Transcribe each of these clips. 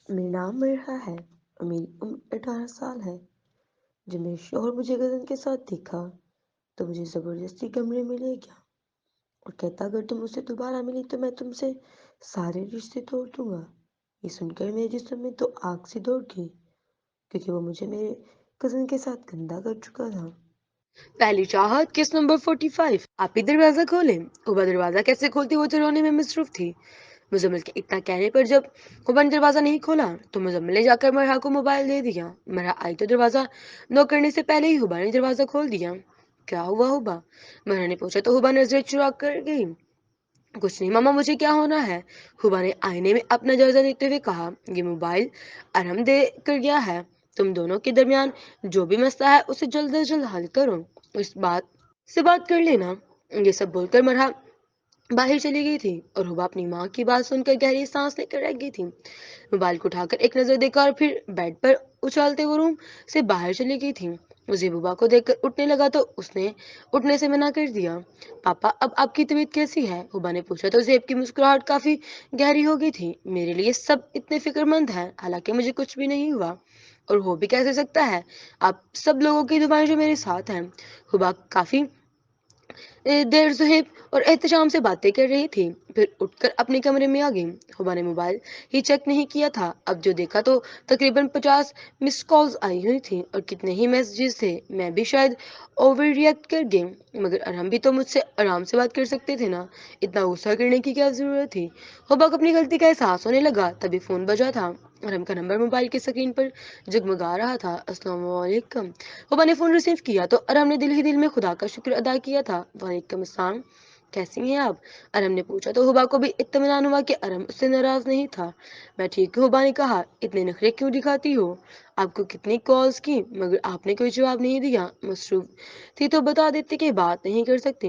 میرا نام مرحا ہے اور میری عمر 18 سال ہے۔ جب میرے شوہر مجھے کزن کے ساتھ دیکھا تو مجھے زبردستی کمرے میں لے گیا اور کہتا اگر تم مجھ سے دوبارہ ملی تو میں تم سے سارے رشتے توڑ دوں گا۔ یہ سن کر میرے جسم میں تو آگ سی دوڑ گئی کیونکہ وہ مجھے میرے کزن کے ساتھ گندا کر چکا تھا۔ پہلی چاہت کس نمبر 45۔ آپ ہی دروازہ کھولیں۔ ہبا دروازہ کیسے کھولتی وہ تو رونے میں مصروف تھی۔ مزمل کے اتنا کہنے پر جب ہبا نے دروازہ نہیں کھولا تو مزمل نے جا کر مرحا کو موبائل دے دیا۔ مرحا آئی تو دروازہ نوک کرنے سے پہلے ہی ہبا نے دروازہ کھول دیا۔ کیا ہوا ہبا؟ مرحا نے پوچھا تو ہبا نظریں چرا کر گئی۔ کچھ نہیں ماما، مجھے کیا ہونا ہے؟ ہبا نے آئینے میں اپنا جائزہ لیتے ہوئے کہا، یہ موبائل ارہم دے کر گیا ہے۔ تم دونوں کے درمیان جو بھی مسئلہ ہے اسے جلد از جلد حل کرو، اس بات سے بات کر لینا۔ یہ سب بول کر مرحا باہر چلی گئی تھی اور ہبا اپنی ماں کی بات سن کر گہری سانس لے کر رہ گئی تھی۔ موبائل کو اٹھا کر ایک نظر دیکھا اور پھر بیڈ پر اچھالتے ہوئے روم سے باہر چلی گئی تھی۔ زیب ہبا کو دیکھ کر اٹھنے لگا تو اس نے اٹھنے سے منع کر دیا۔ پاپا اب آپ کی طبیعت کیسی ہے؟ ہبا نے پوچھا تو زیب کی مسکراہٹ کافی گہری ہو گئی تھی۔ میرے لیے سب اتنے فکر مند ہیں، حالانکہ مجھے کچھ بھی نہیں ہوا، اور ہو بھی کیسے سکتا ہے؟ آپ سب لوگوں کی دعائیں جو میرے ساتھ ہیں۔ ہبا کافی دیر زہیب اور احتشام سے باتیں کر رہی تھی، پھر اٹھ کر اپنے کمرے میں آ گئی۔ ہبا نے موبائل ہی چیک نہیں کیا تھا، اب جو دیکھا تو تقریباً 50 مس کالز آئی ہوئی تھی اور کتنے ہی میسجز تھے۔ میں بھی شاید اوور ریئیکٹ کر گئی، مگر ارہم بھی تو مجھ سے آرام سے بات کر سکتے تھے نا، اتنا غصہ کرنے کی کیا ضرورت تھی؟ ہبا کو اپنی غلطی کا احساس ہونے لگا، تبھی فون بجا تھا۔ ارہم کا نمبر موبائل کی اسکرین پر جگمگا رہا تھا۔ السلام علیکم۔ ہبا نے فون ریسیو کیا تو ارہم نے دل ہی دل میں خدا کا شکر ادا کیا تھا۔ وعلیکم السلام، کیسی ہیں آپ؟ ارہم نے پوچھا تو ہبا کو بھی اطمینان ہوا کہ ارہم اس سے ناراض نہیں تھا۔ میں ٹھیک ہوں، ہبا نے کہا، اتنے نخرے کیوں دکھاتی ہو؟ آپ کو کتنی کالز کی مگر آپ نے کوئی جواب نہیں دیا۔ مصروف تھی تو بتا دیتی کہ بات نہیں کر سکتی۔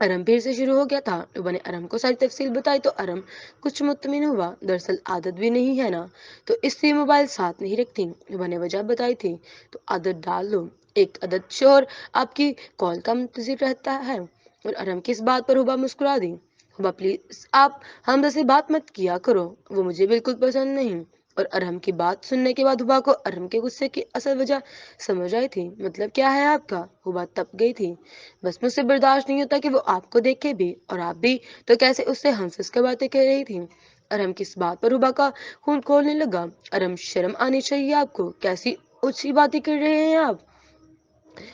ارہم پھر سے شروع ہو گیا تھا۔ ہبا نے ارہم کو ساری تفصیل بتائی تو ارہم کچھ مطمئن ہوا۔ دراصل عادت بھی نہیں ہے نا، تو اس لیے موبائل ساتھ نہیں رکھتی۔ ہبا نے وجہ بتائی تھی۔ تو عادت ڈال لو، ایک عدد شوہر آپ کی کال کا منتظر رہتا ہے۔ اور ارہم کی اس بات پر ہبا مسکرا دی۔ ہبا پلیز آپ حمزہ سے بات مت کیا کرو، وہ مجھے بالکل پسند نہیں۔ اور ارہم کی بات سننے کے بعد ہبا کو ارہم کے غصے کی اصل وجہ سمجھ آئی تھی۔ مطلب کیا ہے آپ کا؟ ہبا تپ گئی تھی۔ بس مجھ سے برداشت نہیں ہوتا کہ وہ آپ کو دیکھے بھی اور آپ بھی تو کیسے اس سے ہنس ہنس کر باتیں کر رہی تھی۔ ارہم کی اس بات پر ہبا کا خون کھولنے لگا۔ ارہم شرم آنی چاہیے آپ کو، کیسی اچھی باتیں کر رہے ہیں آپ؟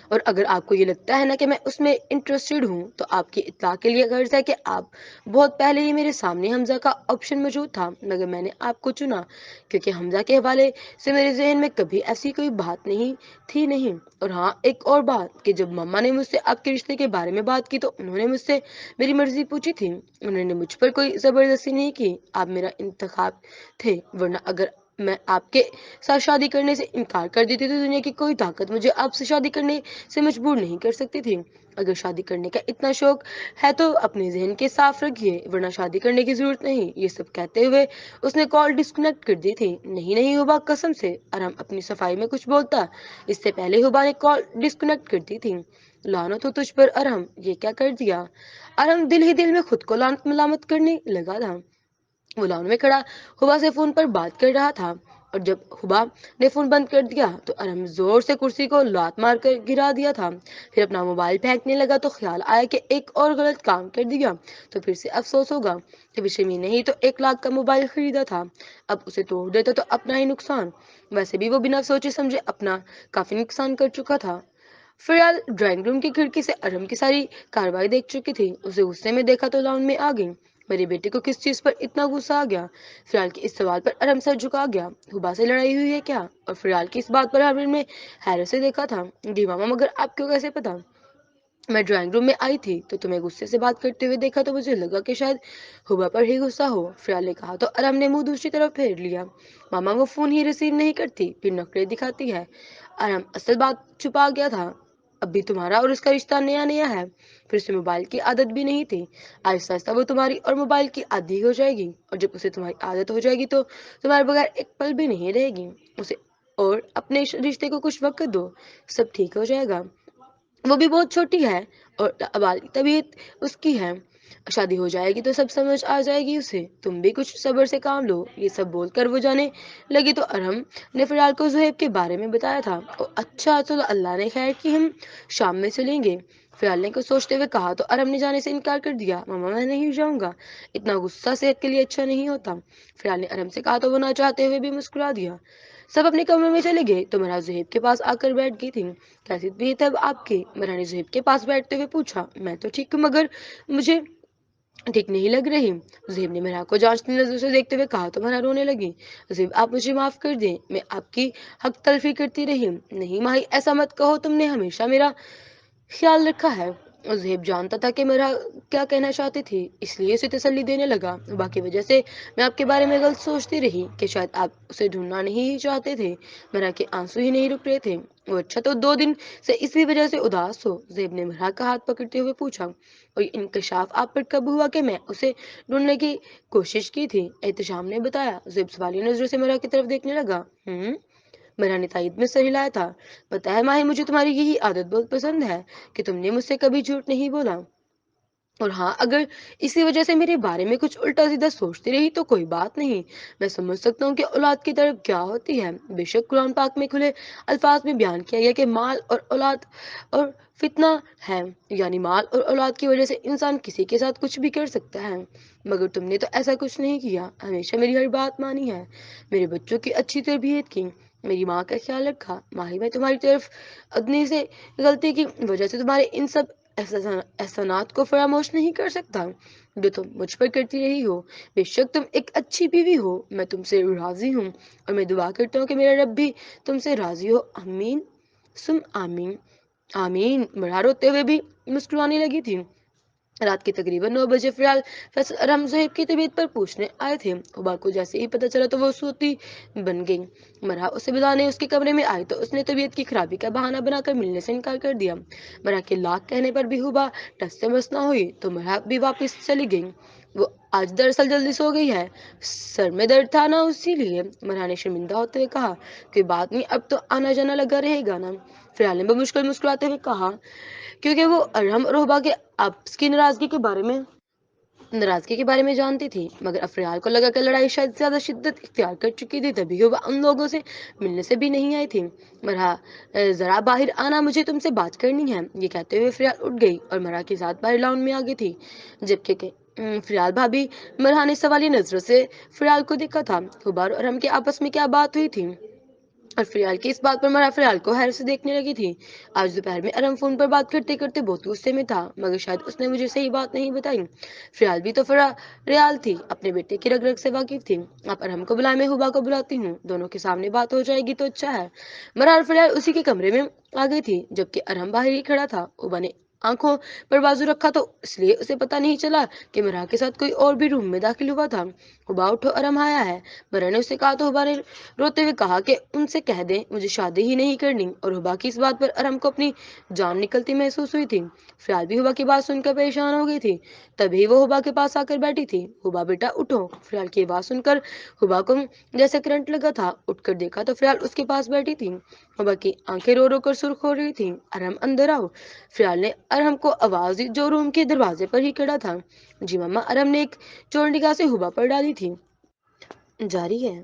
اور اگر آپ کو یہ لگتا ہے نا کہ میں اس میں انٹرسٹڈ ہوں تو آپ کی اطلاع کے لیے غرض ہے کہ آپ بہت پہلے ہی میرے سامنے حمزہ کا آپشن موجود تھا، مگر میں نے آپ کو چنا کیونکہ حمزہ کے حوالے سے میرے ذہن میں کبھی ایسی کوئی بات نہیں تھی نہیں۔ اور ہاں ایک اور بات کہ جب مما نے مجھ سے آپ کے رشتے کے بارے میں بات کی تو انہوں نے مجھ سے میری مرضی پوچھی تھی، انہوں نے مجھ پر کوئی زبردستی نہیں کی، آپ میرا انتخاب تھے، ورنہ اگر میں آپ کے ساتھ شادی کرنے سے انکار کر دیتی تو دنیا کی کوئی طاقت مجھے آپ سے شادی کرنے سے مجبور نہیں کر سکتی تھی۔ اگر شادی کرنے کا اتنا شوق ہے تو اپنے ذہن کے صاف رکھیے، ورنہ شادی کرنے کی ضرورت نہیں۔ یہ سب کہتے ہوئے اس نے کال ڈسکنیکٹ کر دی تھی۔ نہیں نہیں ہبا، قسم سے۔ ارہم اپنی صفائی میں کچھ بولتا اس سے پہلے ہبا نے کال ڈسکنیکٹ کر دی تھی۔ لعنت ہو تجھ پر ارہم، یہ کیا کر دیا؟ ارہم دل ہی دل میں خود کو لعنت ملامت کرنے لگا تھا۔ وہ لان میں کھڑا ہبا سے فون پر بات کر رہا تھا اور جب ہبا نے فون بند کر دیا تو ارہم زور سے کرسی کو لات مار کر گرا دیا تھا، پھر اپنا موبائل پھینکنے لگا تو خیال آیا کہ ایک اور غلط کام کر دیا تو پھر سے افسوس ہوگا کہ پچھلے مہینے ہی تو 1 لاکھ کا موبائل خریدا تھا، اب اسے توڑ دیتا تو اپنا ہی نقصان، ویسے بھی وہ بنا سوچے سمجھے اپنا کافی نقصان کر چکا تھا۔ فریال ڈرائنگ روم کی کھڑکی سے ارہم کی ساری کاروائی دیکھ چکی تھی، اسے غصے میں دیکھا تو لان میں آ گئی۔ میرے بیٹے کو کس چیز پر اتنا غصہ آ گیا؟ فریال کے اس سوال پر ارہم سر جھکا گیا۔ ہبا سے لڑائی ہوئی ہے کیا؟ اور فریال کی اس بات پر ارہم نے حیرت سے دیکھا تھا۔ جی ماما، مگر آپ کو کیسے پتا؟ میں ڈرائنگ روم میں آئی تھی تو تمہیں غصے سے بات کرتے ہوئے دیکھا تو مجھے لگا کہ شاید ہبا پر ہی غصہ ہو، فریال نے کہا تو ارہم نے منہ دوسری طرف پھیر لیا۔ ماما وہ فون ہی ریسیو نہیں کرتی پھر نخرے دکھاتی ہے۔ ارہم اصل بات چھپا گیا تھا، اب بھی تمہارا اور اس کا رشتہ نیا نیا ہے، پھر سے موبائل کی عادت بھی نہیں تھی، آہستہ آہستہ وہ تمہاری اور موبائل کی عادی ہو جائے گی، اور جب اسے تمہاری عادت ہو جائے گی تو تمہارے بغیر ایک پل بھی نہیں رہے گی۔ اسے اور اپنے رشتے کو کچھ وقت دو، سب ٹھیک ہو جائے گا۔ وہ بھی بہت چھوٹی ہے اور ابالی طبیعت اس کی ہے، شادی ہو جائے گی تو سب سمجھ آ جائے گی اسے، تم بھی کچھ صبر سے کام لو۔ یہ سب بول کر وہ جانے لگی تو ارہم نے فریال کو زہیب کے بارے میں بتایا تھا۔ اچھا چلو اللہ نے خیر کی، ہم شام میں چلیں گے۔ فریال نے کچھ سوچتے ہوئے کہا تو ارہم نے جانے سے انکار کر دیا۔ ماما میں نہیں جاؤں گا، اتنا غصہ صحت کے لیے اچھا نہیں ہوتا۔ فریال نے ارہم سے کہا تو وہ نہ چاہتے ہوئے بھی مسکرا دیا۔ سب اپنے کمرے میں چلے گئے تو مرا زہیب کے پاس آ کر بیٹھ گئی تھی۔ کیسی طبیعت ہے اب آپ کی؟ مرا نے زہیب کے پاس بیٹھتے ہوئے پوچھا۔ میں تو ٹھیک ہوں مگر مجھے ٹھیک نہیں لگ رہی۔ زیب نے میرا کو جانچتی نظر سے دیکھتے ہوئے کہا تو میرا رونے لگی۔ زیب آپ مجھے معاف کر دیں، میں آپ کی حق تلفی کرتی رہی۔ نہیں ماہی ایسا مت کہو، تم نے ہمیشہ میرا خیال رکھا ہے۔ زہیب جانتا تھا کہ میرا کیا کہنا چاہتی تھی، اس لیے اسے تسلی دینے لگا۔ باقی وجہ سے میں آپ کے بارے میں غلط سوچتی رہی کہ شاید آپ اسے ڈھونڈنا نہیں چاہتے تھے۔ میرا کے آنسو ہی نہیں رک رہے تھے۔ وہ اچھا تو 2 دن سے اسی وجہ سے اداس ہو؟ زیب نے مرا کا ہاتھ پکڑتے ہوئے پوچھا۔ اور انکشاف آپ پر کب ہوا کہ میں اسے ڈھونڈنے کی کوشش کی تھی؟ احتشام نے بتایا۔ زیب سوالیہ نظروں سے مرا کی طرف دیکھنے لگا۔ مرا نے تائید میں سر ہلایا تھا۔ پتا ہے ماہی، مجھے تمہاری یہی عادت بہت پسند ہے کہ تم نے مجھ سے کبھی جھوٹ نہیں بولا۔ اور ہاں، اگر اسی وجہ سے میرے بارے میں کچھ الٹا سیدھا سوچتی رہی تو کوئی بات نہیں، میں سمجھ سکتا ہوں کہ اولاد کی طرف کیا ہوتی ہے۔ بے شک قرآن پاک میں کھلے الفاظ میں بیان کیا گیا کہ مال اور اولاد اور فتنہ ہے، یعنی مال اور اولاد کی وجہ سے انسان کسی کے ساتھ کچھ بھی کر سکتا ہے، مگر تم نے تو ایسا کچھ نہیں کیا، ہمیشہ میری ہر بات مانی ہے، میرے بچوں کی اچھی تربیت کی، میری ماں کا خیال رکھا۔ ماہی، میں تمہاری طرف ادنی سے غلطی کی وجہ سے تمہارے ان سب احسانات کو فراموش نہیں کر سکتا جو تم مجھ پر کرتی رہی ہو۔ بے شک تم ایک اچھی بیوی ہو، میں تم سے راضی ہوں اور میں دعا کرتا ہوں کہ میرا رب بھی تم سے راضی ہو۔ آمین سم آمین۔ آمین۔ مرا روتے ہوئے بھی مسکرانے لگی تھی۔ رات کے تقریباً 9 بجے فریال فیصل ارحم زہیب کی طبیعت پر پوچھنے آئے تھے۔ ابا کو جیسے ہی پتہ چلا تو وہ سوتی بن گئی۔ مرا اسے بلانے اس کے کمرے میں آئی تو اس نے طبیعت کی خرابی کا بہانہ بنا کر ملنے سے انکار کر دیا۔ مرا کے لاکھ کہنے پر بھی ہبا ٹس سے مس نہ ہوئی تو مرا بھی واپس چلی گئی۔ وہ آج دراصل جلدی سو گئی ہے، سر میں درد تھا نا، اسی لیے۔ مرا نے شرمندہ ہوتے ہوئے کہا۔ کوئی بات نہیں، اب تو آنا جانا لگا رہے گا نا؟ فریال نے بمشکل مسکراتے ہوئے کہا، کیونکہ وہ ارحم اور ہبا کے آپس کی ناراضگی کے بارے میں جانتی تھی، مگر افریال کو لگا کہ لڑائی شاید زیادہ شدت اختیار کر چکی تھی، تبھی وہ ان لوگوں سے ملنے سے بھی نہیں آئی تھی۔ مرا ذرا باہر آنا، مجھے تم سے بات کرنی ہے۔ یہ کہتے ہوئے فریال اٹھ گئی اور مرا کے ساتھ باہر لاؤن میں آ گئی تھی، جبکہ فریال بھابی مرا نے سوالی نظروں سے فریال کو دیکھا تھا۔ ہبا اور ارحم کے آپس میں کیا بات ہوئی تھی اور فریال کی اس بات پر مرا فریال کو حیرت سے دیکھنے لگی تھی۔ آج دوپہر میں ارحم فون پر بات کرتے کرتے بہت غصے میں تھا، مگر شاید اس نے مجھے صحیح بات نہیں بتائی۔ فریال بھی تو ریال تھی، اپنے بیٹے کی رگ رگ سے واقف تھی۔ آپ ارحم کو بلائیں، میں ہبا کو بلاتی ہوں، دونوں کے سامنے بات ہو جائے گی تو اچھا ہے۔ مرا اور فریال اسی کے کمرے میں آ گئی تھی، جبکہ ارحم باہر ہی کھڑا تھا۔ ہبا نے آنکھوں پر بازو رکھا تو اس لیے اسے پتہ نہیں چلا کہ مرا کے ساتھ کوئی اور بھی روم میں داخل ہوا تھا۔ ہبا اٹھو، ارحم آیا ہے، مرا نے اسے کہا تو ہبا نے روتے ہوئے کہا کہ ان سے کہہ دیں مجھے شادی ہی نہیں کرنی، اور ہبا کی اس بات پر ارحم کو اپنی جان نکلتی محسوس ہوئی تھی۔ فریال بھی ہبا کی بات سن کر پریشان ہو گئی تھی، تبھی وہ ہبا کے پاس آ کر بیٹھی تھی۔ ہبا بیٹا اٹھو۔ فریال کی آواز سن کر ہبا کو جیسے کرنٹ لگا تھا، اٹھ کر دیکھا تو فریال اس کے پاس بیٹھی تھی۔ ہبا کی آنکھیں رو رو کر سرخ ہو رہی تھیں۔ ارحم اندر آؤ۔ فریال نے ارحم کو آواز دی جو روم کے دروازے پر ہی کھڑا تھا۔ جی ماما۔ ارحم نے ایک چور نگاہ سے ہبا پر ڈالی تھی۔ جاری ہے۔